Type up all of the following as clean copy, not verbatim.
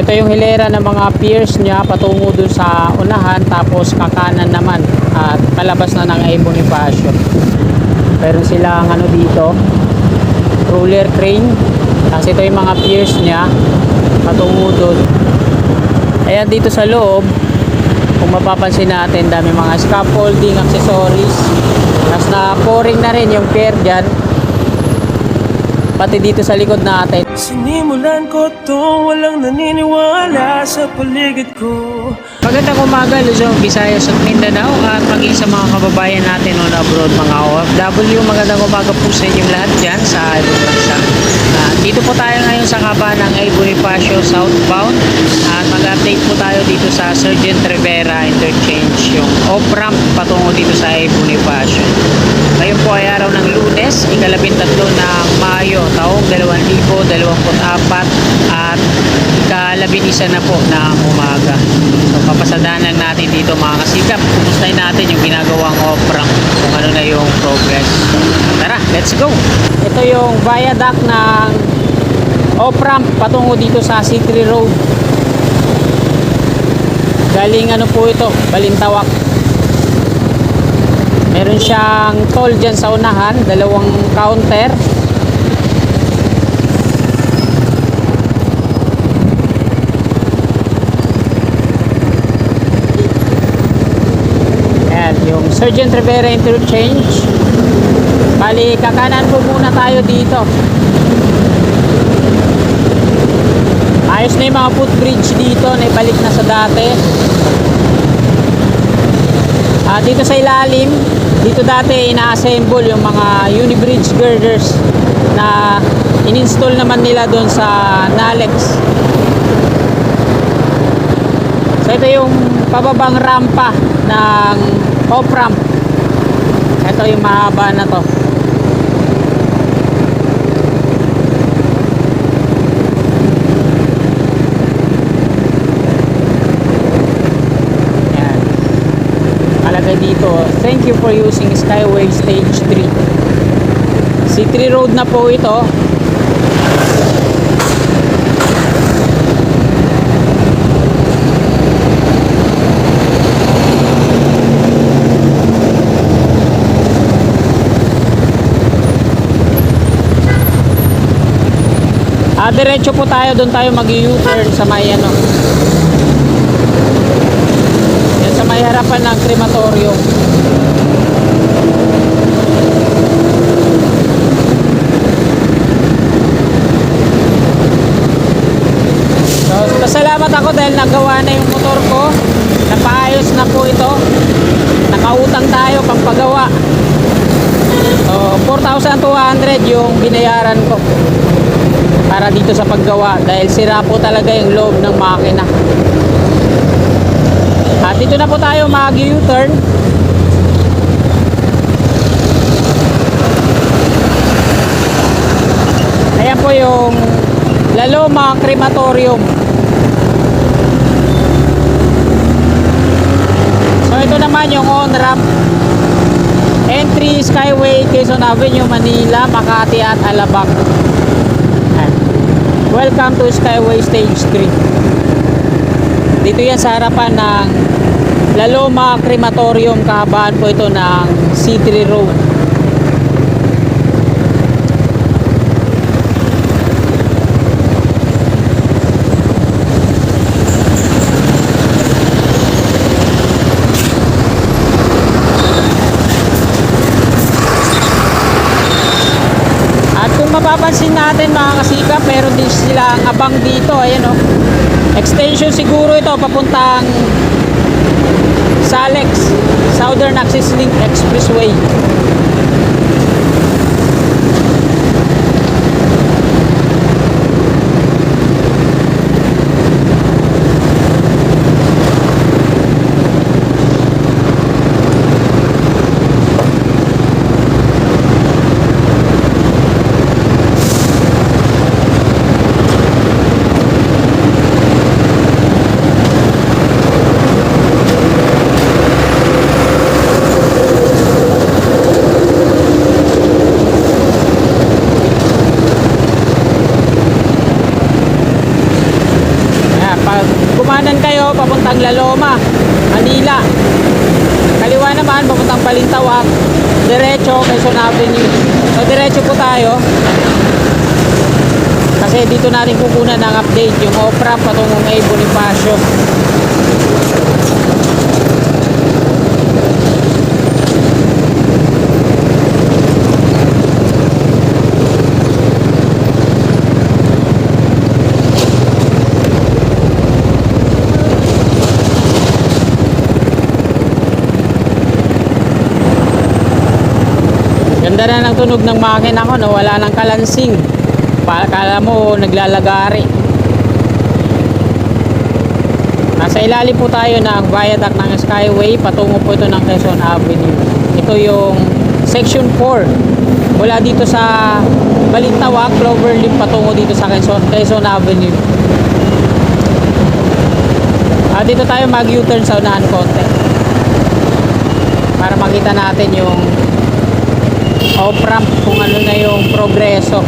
ito yung hilera ng mga piers niya patungo dun sa unahan, tapos kakanan naman at palabas na ng A. Bonifacio. Meron silang ano dito, roller crane. Tapos ito yung mga piers niya patungo dun. Ayan, dito sa loob, kung mapapansin natin, dami mga scaffolding, accessories. Tapos na pouring na rin yung pier dyan, pati dito sa likod natin. Sinimulan ko to, walang naniniwala sa paligid ko. Magandang umaga, Luzon, Visayas at Mindanao, at maging sa mga kababayan natin on abroad, mga OFW. Magandang umaga po sa inyong lahat dyan sa ibang bansa. Dito po tayo ngayon sa kaba ng A. Bonifacio southbound, at mag-update po tayo dito sa Sergeant Rivera Interchange, yung off-ramp patungo dito sa A. Bonifacio. Ngayon po ay araw ng Lunes, ika-13 ng Mayo, taong 2024, at ika-11 na po ng umaga. So papasadaan lang natin dito mga kasikap, kumustahin natin yung ginagawang off-ramp, kung ano na yung progress. Tara, let's go! Ito yung viaduct ng off-ramp patungo dito sa C3 Road. Galing ano po ito, Balintawak. Meron siyang toll dyan sa unahan, dalawang counter. Ayan, yung Sergeant Rivera Interchange. Bali, kakanan po muna tayo dito. Ayos na yung mga footbridge dito, naibalik na sa dati. Dito sa ilalim, dito dati ina-assemble yung mga unibridge girders na in-install naman nila doon sa Nalex. So ito yung pababang rampa ng off-ramp. Ito yung mahaba na to. Dito, thank you for using Skyway Stage 3. C3 Road na po ito. Diretso po tayo, doon tayo mag-U-turn sa may ano, sa may harapan ng crematorium. So, pasalamat ako dahil nagawa na yung motor ko. Napaayos na po ito. Nakautang tayo pang pagawa. So, 4,200 yung binayaran ko para dito sa paggawa dahil sira po talaga yung loob ng makina. At dito na po tayo mag-U-turn. Ayan po yung La Loma Crematorium. So ito naman yung on-ramp. Entry Skyway, Quezon Avenue, Manila, Makati at Alabang. Welcome to Skyway Stage 3. Dito yan sa harapan ng La Loma Crematorium, kahabaan po ito ng C3 Road. At kung mapapansin natin mga kasikap, meron din silang abang dito. Ayan o, extension siguro ito papuntang Salex, Southern Access Link Expressway. kumanan kayo papuntang Laloma, Manila. Kaliwa naman papuntang Balintawak, diretso Quezon Avenue. So diretso po tayo. Kasi dito natin kukunan ng update yung off-ramp patungong A. Bonifacio. Ganda na ng tunog ng makina ko, no? Wala nang kalansing. Kala mo naglalagari. Nasa ilalim po tayo ng viaduct ng Skyway. Patungo po ito ng Quezon Avenue. Ito yung section 4 mula dito sa Balintawak, Cloverleaf, patungo dito sa Quezon Avenue. Dito tayo mag U-turn sa unahan konti para makita natin yung off-ramp kung ano na yung progreso.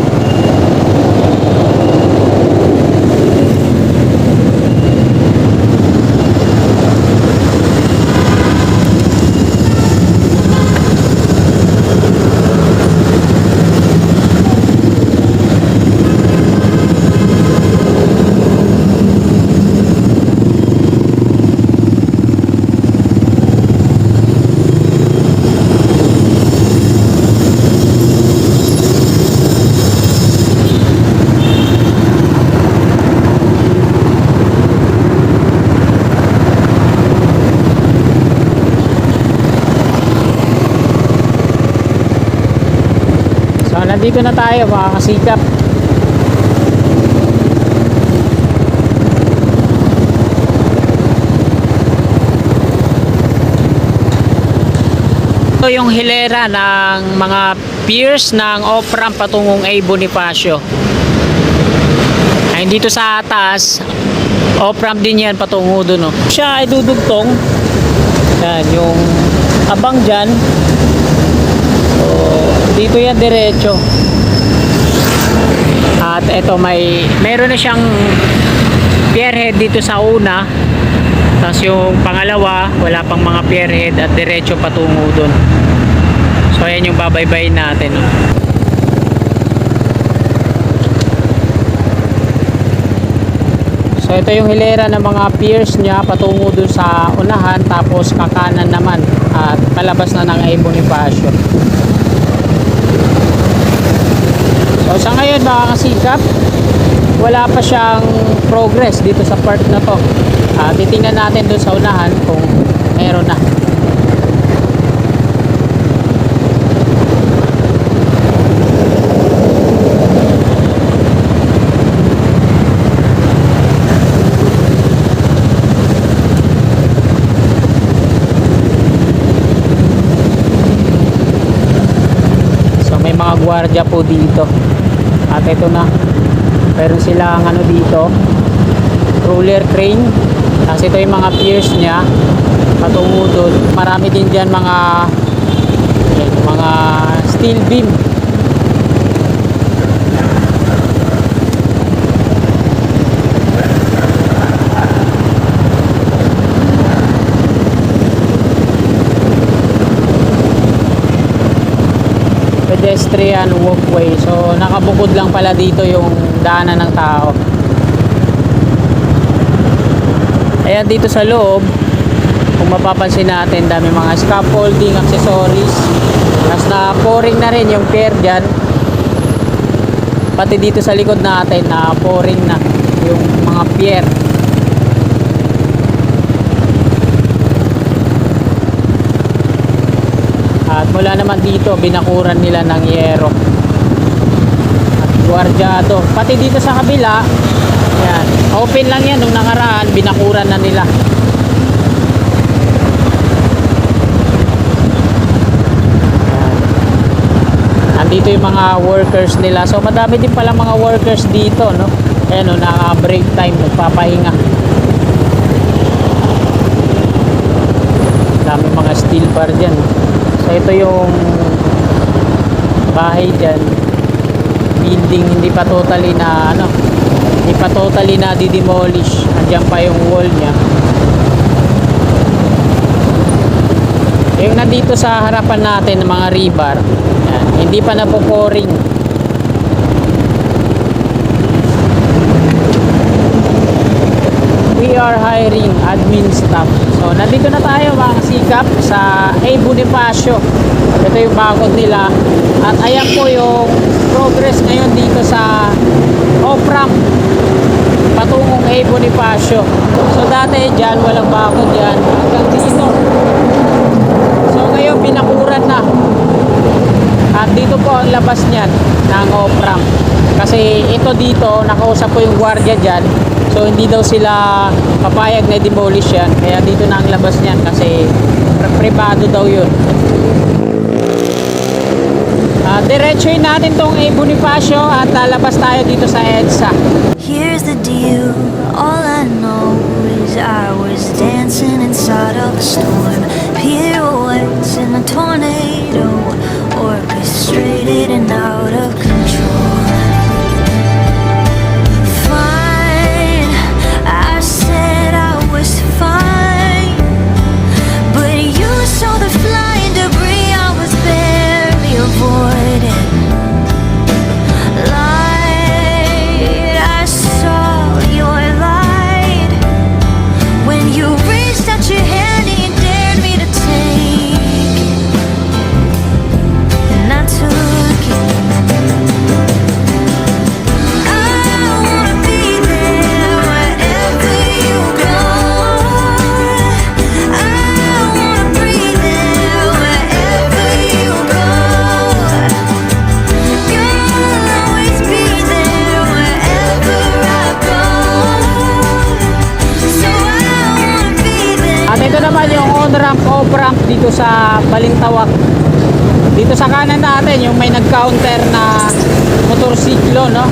Nandito na tayo mga kasikap. Ito yung hilera ng mga piers ng off-ramp patungong A. Bonifacio. Ay dito sa atas, off-ramp din yan patungo dun. Oh. Siya ay dudugtong. Yan, yung abang dyan. So, dito yan diretso. At eto meron na siyang pierhead dito sa una. Tapos yung pangalawa, wala pang mga pierhead at diretso patungo dun. So ayan yung babaybayin natin. No? So ito yung hilera ng mga piers niya patungo dun sa unahan. Tapos kakanan naman at palabas na ng A. Bonifacio. So sa ngayon mga kasikap, wala pa siyang progress dito sa part na to. Titingnan natin doon sa unahan kung meron na. So may mga gwardiya po dito. At ito na, meron silang ano dito, roller crane. Kasi ito yung mga piers nya patungo doon. Marami din dyan mga steel beam. Pedestrian walkway. So nakabukod lang pala dito yung daanan ng tao. Ayan dito sa loob, kung mapapansin natin, dami mga scaffolding, accessories. Tapos na pouring na rin yung pier dyan. Pati dito sa likod natin na pouring na yung mga pier. At mula naman dito, binakuran nila ng yero. At gwardyado. Pati dito sa kabila, yan, open lang yan. Nung nakaraan, binakuran na nila. Yan. Andito yung mga workers nila. So madami din pala mga workers dito, no? Ayan, no, naka-break time, nagpapahinga. Dami mga steel bar dyan. So ito yung bahay dyan. Building, hindi pa totally na ano, hindi pa pa totally na di-demolish. Andiyan pa yung wall niya. Yung nandito sa harapan natin ng mga rebar, yan, hindi pa napo-pouring. We are hiring admin staff. So nandito na tayo mga sikap sa A. Bonifacio. Ito yung bakod nila. At ayan po yung progress ngayon dito sa off-ramp patungong A. Bonifacio. So dati dyan walang bakod yan hanggang dito. So ngayon binakuran na. At dito po ang labas niyan ng off-ramp. Kasi ito dito, nakausap ko yung gwardiya dyan. So hindi daw sila papayag na demolish yan. Kaya dito na ang labas niyan kasi privado daw yun. Diretsoin natin tong A. Bonifacio at lalabas tayo dito sa EDSA. Here's the deal, all I know is I was dancing inside of a storm. Pirouettes in a tornado, orchestrated and out of control. Fine, I said I was fine, but you saw the flying debris I was barely avoiding. Light, I saw your light when you reached out your hand and you dared me to take, and I took it. I wanna be there wherever you go. I wanna breathe there wherever you go. You'll always be there wherever I go. So I wanna be there. At ito naman yung on-ramp, off-ramp dito sa Balintawak. Dito sa kanan natin, yung may nag-counter na motorsiklo, no?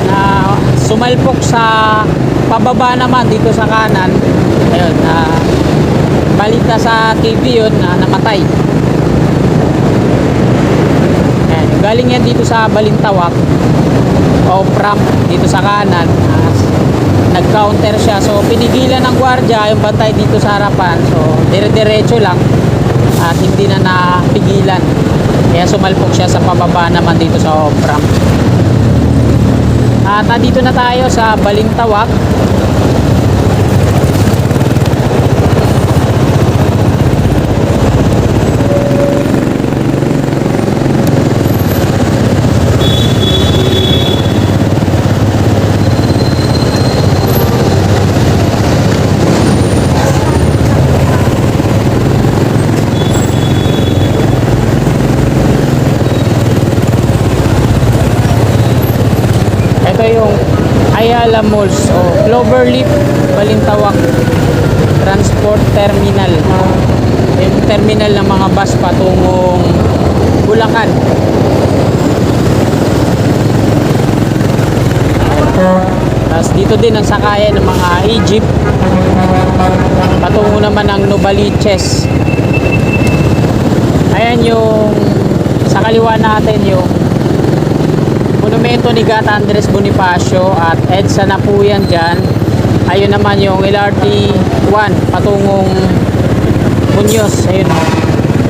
Na sumalpok sa pababa naman dito sa kanan. Ayun, balita sa TV yun na namatay. Ayan, galing yan dito sa Balintawak. Off-ramp dito sa kanan. Nag-counter siya. So, pinigilan ng gwardiya yung bantay dito sa harapan. So, dire-diretso lang. At hindi na napigilan. Kaya sumalpok siya sa pababa naman dito sa off-ramp. At nandito na tayo sa Balintawak. Ito yung Ayala Malls o Cloverleaf Balintawak Transport Terminal. Yung terminal ng mga bus patungong Bulacan. Tapos dito din ang sakayan ng mga Egypt patungo naman ng Novaliches. Ayan yung sa kaliwa natin yung monumento ni Gata Andres Bonifacio at EDSA na po yan dyan. Ayun naman yung LRT 1 patungong Muñoz. Ayun,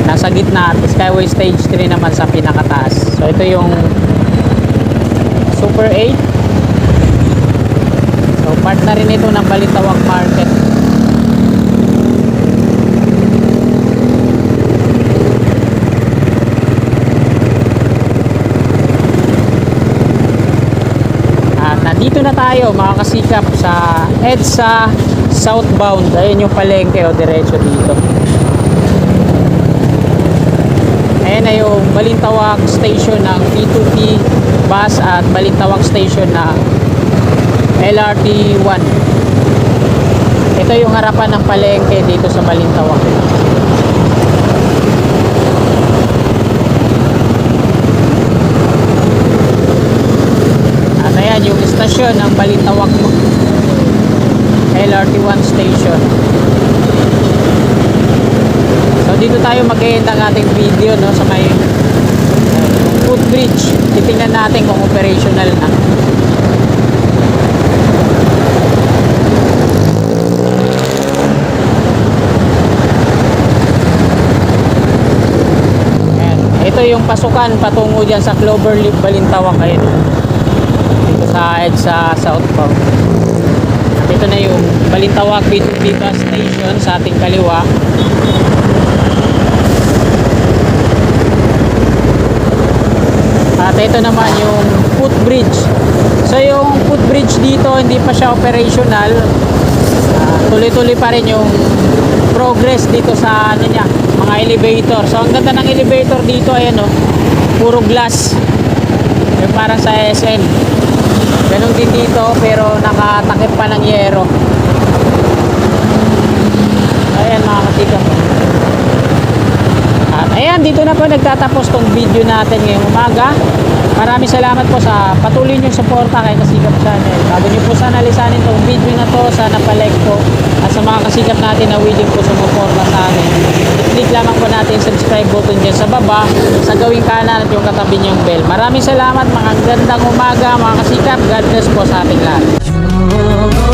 nasa gitna. Skyway Stage 3 naman sa pinakataas. So ito yung Super 8. So part na rin ito ng Balintawak Market. Dito na tayo mga kasikap sa EDSA southbound. Ayun yung palengke o diretso dito. Ayan na yung Balintawak station ng P2P bus at Balintawak station ng LRT 1. Ito yung harapan ng palengke dito sa Balintawak. Ayan yung istasyon ng Balintawak LRT 1 station. So dito tayo mag-end ang ating video, no, sa may footbridge. Titingnan natin kung operational na. yung pasukan patungo dyan sa Cloverleaf Balintawak. Ayun. Dito sa EDSA southbound. At ito na yung Balintawak Viva Station sa ating kaliwa. At ito naman yung footbridge. So yung footbridge dito hindi pa siya operational. Tuloy-tuloy pa rin yung progress dito sa ano niya, mga elevator. So ang ganda ng elevator dito ayan oh, puro glass. Yung parang sa SM. Ganun din dito pero nakatakip pa ng yero. Ayan mga katika. At ayan, dito na po nagtatapos tong video natin ngayong umaga. Maraming salamat po sa patuloy niyong suporta kay Kasikap Channel. Bago niyo po sana lisanin tong video na to, sana pa-like po. At sa mga kasikap natin na willing po sumuporta sa akin, click lamang po natin subscribe button dyan sa baba, sa gawing kanan at yung katabi niyong bell. Maraming salamat, mga gandang umaga mga kasikap. God bless po sa ating lahat.